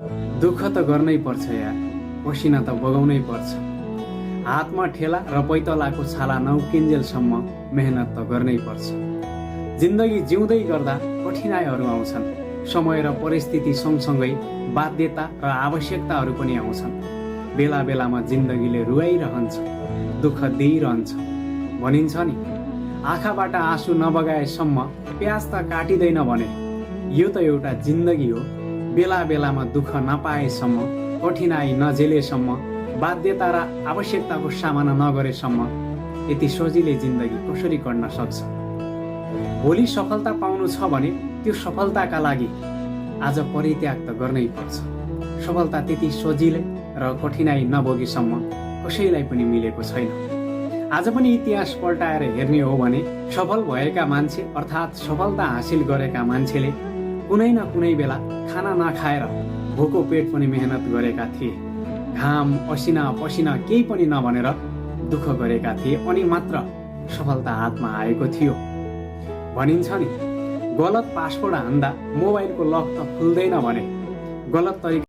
दुःख त गर्नै पर्छ यार, पसिना त बगाउनै पर्छ। हातमा ठेला र पैतलाको छाला नउकिन्जेलसम्म मेहनत त गर्नै पर्छ। जिन्दगी जिउँदै गर्दा कठिनाइहरू आउँछन्। समय र परिस्थिति सँगसँगै बाध्यता र आवश्यकताहरू पनि आउँछन्। बेला बेलामा जिन्दगीले रुवाइरहन्छ, दुःख दिइरहन्छ। भनिन्छ नि, आँखाबाट आँसु नबगाएसम्म प्याज त काटिँदैन भने। यो त एउटा जिन्दगी हो। बेला बेलामा दुःख नपाएसम्म, कठिनाइ नझेलेसम्म, बाध्यता र आवश्यकताको सामना नगरेसम्म यति सजिलै जिन्दगी कसरी कट्न सक्छ? भोलि सफलता पाउनु छ भने त्यो सफलताका लागि आज परित्याग त गर्नै पर्छ। सफलता त्यति सजिलै र कठिनाइ नभोगेसम्म कसैलाई पनि मिलेको छैन। आज पनि इतिहास पल्टाएर हेर्ने हो भने सफल भएका मान्छे अर्थात् सफलता हासिल गरेका मान्छेले कुनै न कुनै बेला खाना नखाएर भोको पेट पनि मेहनत गरेका थिए। घाम असिना पसिना केही पनि नभनेर दुःख गरेका थिए अनि मात्र सफलता हातमा आएको थियो। भनिन्छ नि, गलत पासवर्ड हान्दा मोबाइलको लक त खुल्दैन भने गलत तरिका